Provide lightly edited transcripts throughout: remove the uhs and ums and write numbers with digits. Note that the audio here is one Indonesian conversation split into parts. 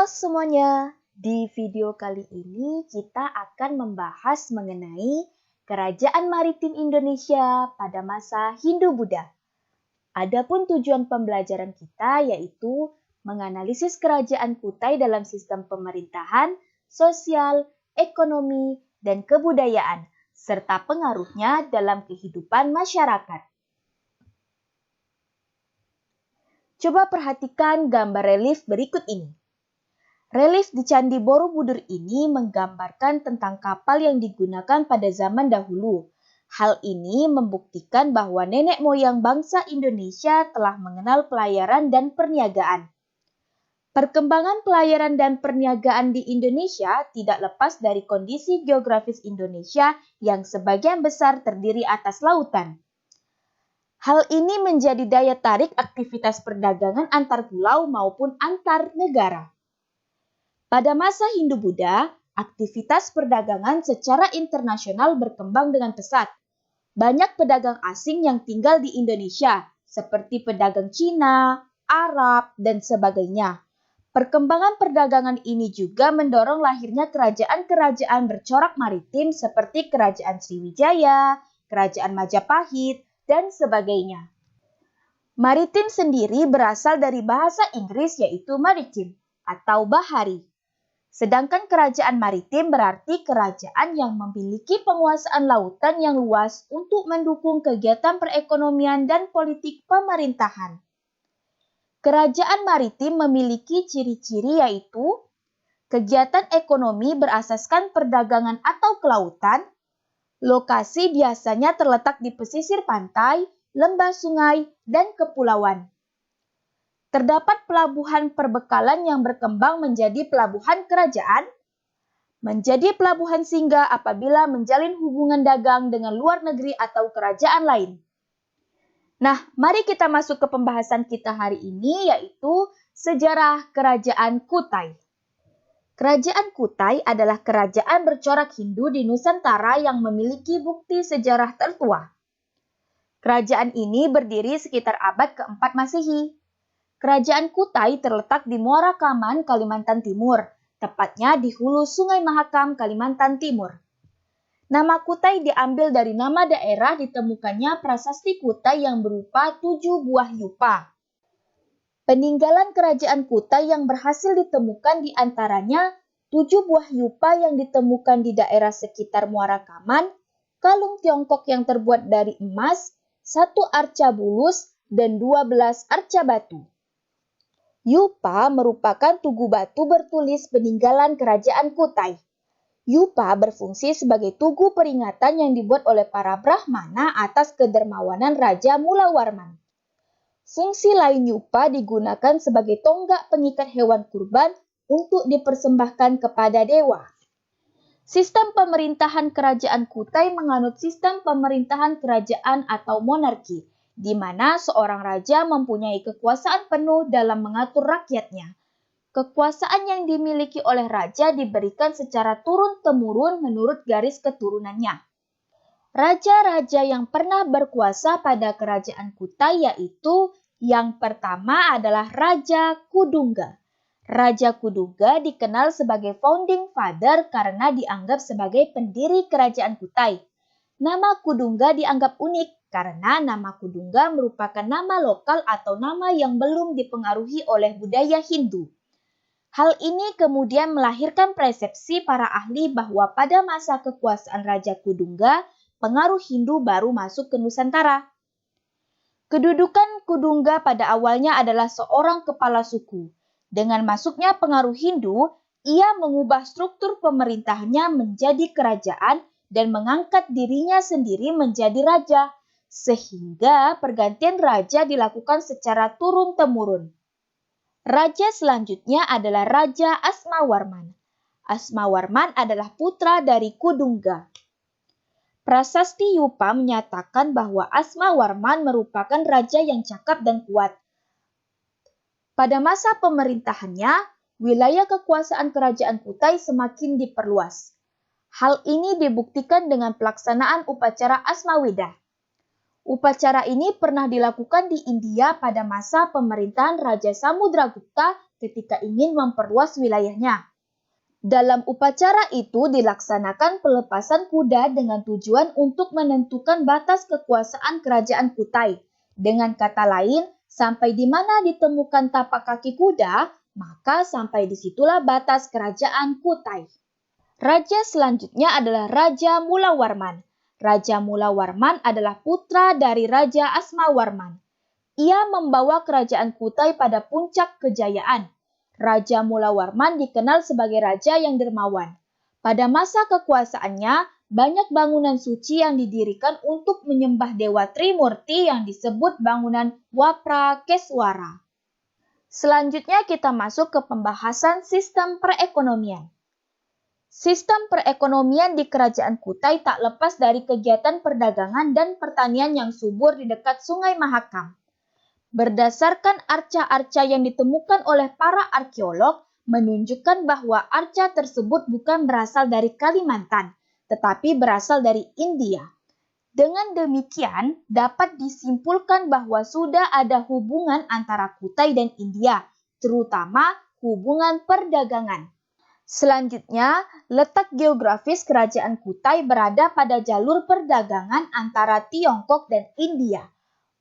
Halo semuanya, di video kali ini kita akan membahas mengenai Kerajaan Maritim Indonesia pada masa Hindu-Buddha. Adapun tujuan pembelajaran kita yaitu menganalisis kerajaan Kutai dalam sistem pemerintahan, sosial, ekonomi, dan kebudayaan, serta pengaruhnya dalam kehidupan masyarakat. Coba perhatikan gambar relief berikut ini. Relief di Candi Borobudur ini menggambarkan tentang kapal yang digunakan pada zaman dahulu. Hal ini membuktikan bahwa nenek moyang bangsa Indonesia telah mengenal pelayaran dan perniagaan. Perkembangan pelayaran dan perniagaan di Indonesia tidak lepas dari kondisi geografis Indonesia yang sebagian besar terdiri atas lautan. Hal ini menjadi daya tarik aktivitas perdagangan antar pulau maupun antar negara. Pada masa Hindu-Buddha, aktivitas perdagangan secara internasional berkembang dengan pesat. Banyak pedagang asing yang tinggal di Indonesia, seperti pedagang Cina, Arab, dan sebagainya. Perkembangan perdagangan ini juga mendorong lahirnya kerajaan-kerajaan bercorak maritim seperti Kerajaan Sriwijaya, Kerajaan Majapahit, dan sebagainya. Maritim sendiri berasal dari bahasa Inggris yaitu maritime atau bahari. Sedangkan kerajaan maritim berarti kerajaan yang memiliki penguasaan lautan yang luas untuk mendukung kegiatan perekonomian dan politik pemerintahan. Kerajaan maritim memiliki ciri-ciri yaitu kegiatan ekonomi berasaskan perdagangan atau kelautan, lokasi biasanya terletak di pesisir pantai, lembah sungai, dan kepulauan. Terdapat pelabuhan perbekalan yang berkembang menjadi pelabuhan kerajaan, menjadi pelabuhan singgah apabila menjalin hubungan dagang dengan luar negeri atau kerajaan lain. Nah, mari kita masuk ke pembahasan kita hari ini yaitu sejarah Kerajaan Kutai. Kerajaan Kutai adalah kerajaan bercorak Hindu di Nusantara yang memiliki bukti sejarah tertua. Kerajaan ini berdiri sekitar abad ke-4 Masehi. Kerajaan Kutai terletak di Muara Kaman, Kalimantan Timur, tepatnya di hulu Sungai Mahakam, Kalimantan Timur. Nama Kutai diambil dari nama daerah ditemukannya prasasti Kutai yang berupa 7 buah yupa. Peninggalan kerajaan Kutai yang berhasil ditemukan diantaranya 7 buah yupa yang ditemukan di daerah sekitar Muara Kaman, kalung Tiongkok yang terbuat dari emas, 1 arca bulus, dan 12 arca batu. Yupa merupakan tugu batu bertulis peninggalan kerajaan Kutai. Yupa berfungsi sebagai tugu peringatan yang dibuat oleh para Brahmana atas kedermawanan Raja Mulawarman. Fungsi lain yupa digunakan sebagai tonggak pengikat hewan kurban untuk dipersembahkan kepada dewa. Sistem pemerintahan kerajaan Kutai menganut sistem pemerintahan kerajaan atau monarki, di mana seorang raja mempunyai kekuasaan penuh dalam mengatur rakyatnya. Kekuasaan yang dimiliki oleh raja diberikan secara turun-temurun menurut garis keturunannya. Raja-raja yang pernah berkuasa pada kerajaan Kutai yaitu yang pertama adalah Raja Kudungga. Raja Kudungga dikenal sebagai founding father karena dianggap sebagai pendiri kerajaan Kutai. Nama Kudungga dianggap unik karena nama Kudungga merupakan nama lokal atau nama yang belum dipengaruhi oleh budaya Hindu. Hal ini kemudian melahirkan persepsi para ahli bahwa pada masa kekuasaan Raja Kudungga, pengaruh Hindu baru masuk ke Nusantara. Kedudukan Kudungga pada awalnya adalah seorang kepala suku. Dengan masuknya pengaruh Hindu, ia mengubah struktur pemerintahannya menjadi kerajaan dan mengangkat dirinya sendiri menjadi raja, sehingga pergantian raja dilakukan secara turun-temurun. Raja selanjutnya adalah Raja Asmawarman. Asmawarman adalah putra dari Kudungga. Prasasti Yupa menyatakan bahwa Asmawarman merupakan raja yang cakap dan kuat. Pada masa pemerintahannya, wilayah kekuasaan kerajaan Kutai semakin diperluas. Hal ini dibuktikan dengan pelaksanaan upacara Asmaweda. Upacara ini pernah dilakukan di India pada masa pemerintahan Raja Samudragupta ketika ingin memperluas wilayahnya. Dalam upacara itu dilaksanakan pelepasan kuda dengan tujuan untuk menentukan batas kekuasaan kerajaan Kutai. Dengan kata lain, sampai di mana ditemukan tapak kaki kuda, maka sampai disitulah batas kerajaan Kutai. Raja selanjutnya adalah Raja Mulawarman. Raja Mulawarman adalah putra dari Raja Asmawarman. Ia membawa kerajaan Kutai pada puncak kejayaan. Raja Mulawarman dikenal sebagai raja yang dermawan. Pada masa kekuasaannya, banyak bangunan suci yang didirikan untuk menyembah Dewa Trimurti yang disebut bangunan Waprakeswara. Selanjutnya kita masuk ke pembahasan sistem perekonomian. Sistem perekonomian di Kerajaan Kutai tak lepas dari kegiatan perdagangan dan pertanian yang subur di dekat Sungai Mahakam. Berdasarkan arca-arca yang ditemukan oleh para arkeolog, menunjukkan bahwa arca tersebut bukan berasal dari Kalimantan, tetapi berasal dari India. Dengan demikian, dapat disimpulkan bahwa sudah ada hubungan antara Kutai dan India, terutama hubungan perdagangan. Selanjutnya, letak geografis Kerajaan Kutai berada pada jalur perdagangan antara Tiongkok dan India.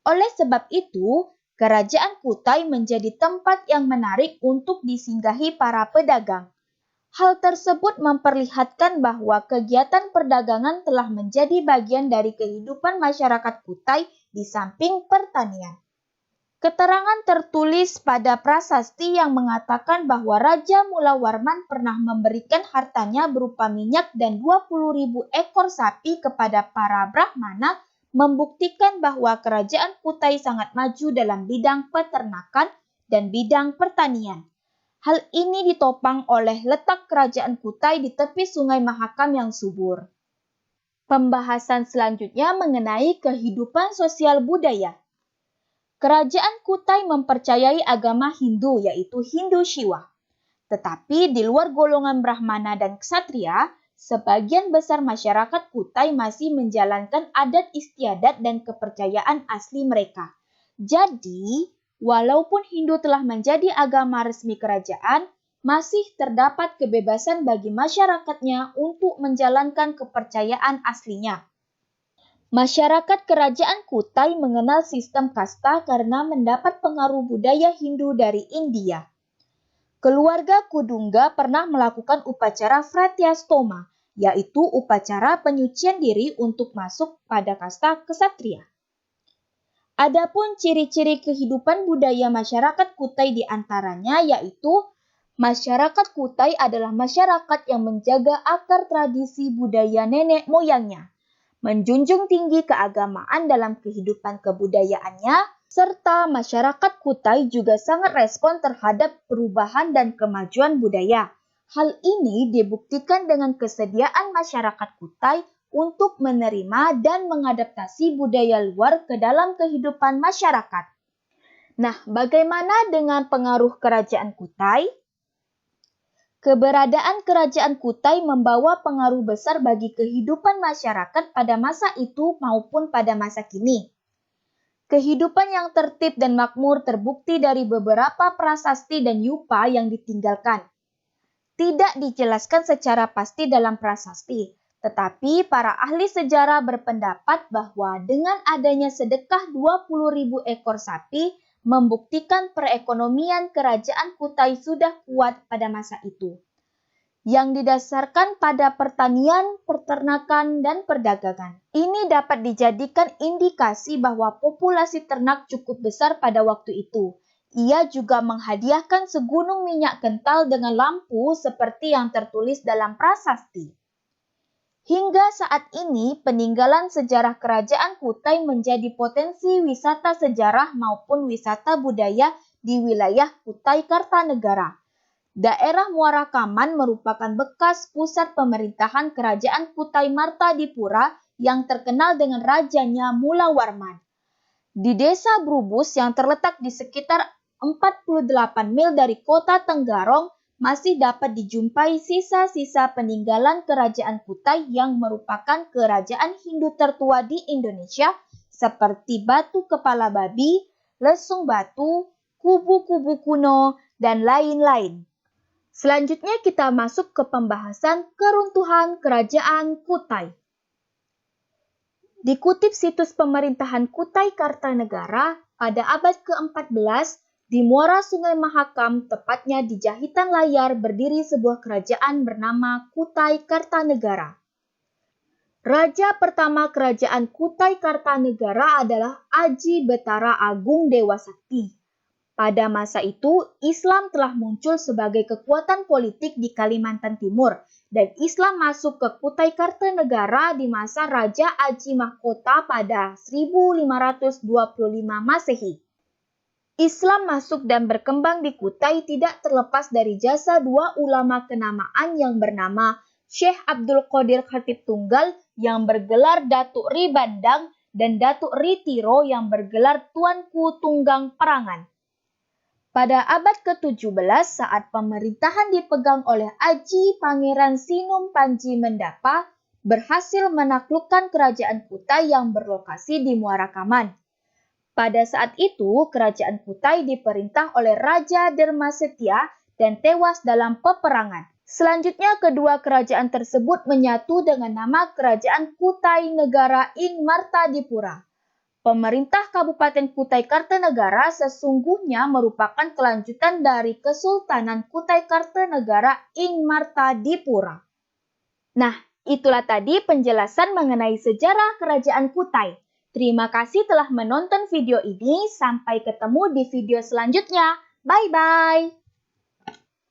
Oleh sebab itu, Kerajaan Kutai menjadi tempat yang menarik untuk disinggahi para pedagang. Hal tersebut memperlihatkan bahwa kegiatan perdagangan telah menjadi bagian dari kehidupan masyarakat Kutai di samping pertanian. Keterangan tertulis pada prasasti yang mengatakan bahwa Raja Mulawarman pernah memberikan hartanya berupa minyak dan 20.000 ekor sapi kepada para Brahmana, membuktikan bahwa kerajaan Kutai sangat maju dalam bidang peternakan dan bidang pertanian. Hal ini ditopang oleh letak kerajaan Kutai di tepi Sungai Mahakam yang subur. Pembahasan selanjutnya mengenai kehidupan sosial budaya. Kerajaan Kutai mempercayai agama Hindu, yaitu Hindu Shiva. Tetapi di luar golongan Brahmana dan Ksatria, sebagian besar masyarakat Kutai masih menjalankan adat istiadat dan kepercayaan asli mereka. Jadi, walaupun Hindu telah menjadi agama resmi kerajaan, masih terdapat kebebasan bagi masyarakatnya untuk menjalankan kepercayaan aslinya. Masyarakat kerajaan Kutai mengenal sistem kasta karena mendapat pengaruh budaya Hindu dari India. Keluarga Kudungga pernah melakukan upacara Fratyastoma, yaitu upacara penyucian diri untuk masuk pada kasta ksatria. Adapun ciri-ciri kehidupan budaya masyarakat Kutai diantaranya yaitu masyarakat Kutai adalah masyarakat yang menjaga akar tradisi budaya nenek moyangnya, menjunjung tinggi keagamaan dalam kehidupan kebudayaannya, serta masyarakat Kutai juga sangat respon terhadap perubahan dan kemajuan budaya. Hal ini dibuktikan dengan kesediaan masyarakat Kutai untuk menerima dan mengadaptasi budaya luar ke dalam kehidupan masyarakat. Nah, bagaimana dengan pengaruh kerajaan Kutai? Keberadaan kerajaan Kutai membawa pengaruh besar bagi kehidupan masyarakat pada masa itu maupun pada masa kini. Kehidupan yang tertib dan makmur terbukti dari beberapa prasasti dan yupa yang ditinggalkan. Tidak dijelaskan secara pasti dalam prasasti, tetapi para ahli sejarah berpendapat bahwa dengan adanya sedekah 20.000 ekor sapi, membuktikan perekonomian kerajaan Kutai sudah kuat pada masa itu, yang didasarkan pada pertanian, peternakan, dan perdagangan. Ini dapat dijadikan indikasi bahwa populasi ternak cukup besar pada waktu itu. Ia juga menghadiahkan segunung minyak kental dengan lampu seperti yang tertulis dalam prasasti. Hingga saat ini, peninggalan sejarah kerajaan Kutai menjadi potensi wisata sejarah maupun wisata budaya di wilayah Kutai Kartanegara. Daerah Muara Kaman merupakan bekas pusat pemerintahan kerajaan Kutai Martadipura yang terkenal dengan rajanya Mulawarman. Di desa Brubus yang terletak di sekitar 48 mil dari kota Tenggarong, masih dapat dijumpai sisa-sisa peninggalan kerajaan Kutai yang merupakan kerajaan Hindu tertua di Indonesia seperti batu kepala babi, lesung batu, kubu-kubu kuno, dan lain-lain. Selanjutnya kita masuk ke pembahasan keruntuhan Kerajaan Kutai. Dikutip situs pemerintahan Kutai Kartanegara pada abad ke-14, di muara Sungai Mahakam, tepatnya di Jahitan Layar, berdiri sebuah kerajaan bernama Kutai Kartanegara. Raja pertama kerajaan Kutai Kartanegara adalah Aji Betara Agung Dewa Sakti. Pada masa itu, Islam telah muncul sebagai kekuatan politik di Kalimantan Timur, dan Islam masuk ke Kutai Kartanegara di masa Raja Aji Mahkota pada 1525 Masehi. Islam masuk dan berkembang di Kutai tidak terlepas dari jasa dua ulama kenamaan yang bernama Syekh Abdul Qadir Khatib Tunggal yang bergelar Datuk Ri Bandang dan Datuk Ri Tiro yang bergelar Tuanku Tunggang Perangan. Pada abad ke-17 saat pemerintahan dipegang oleh Aji Pangeran Sinum Panji Mendapa berhasil menaklukkan kerajaan Kutai yang berlokasi di Muara Kaman. Pada saat itu, kerajaan Kutai diperintah oleh Raja Dermasetia dan tewas dalam peperangan. Selanjutnya, kedua kerajaan tersebut menyatu dengan nama Kerajaan Kutai Negara Ing Martadipura. Pemerintah Kabupaten Kutai Kartanegara sesungguhnya merupakan kelanjutan dari Kesultanan Kutai Kartanegara Ing Martadipura. Nah, itulah tadi penjelasan mengenai sejarah Kerajaan Kutai. Terima kasih telah menonton video ini. Sampai ketemu di video selanjutnya. Bye-bye.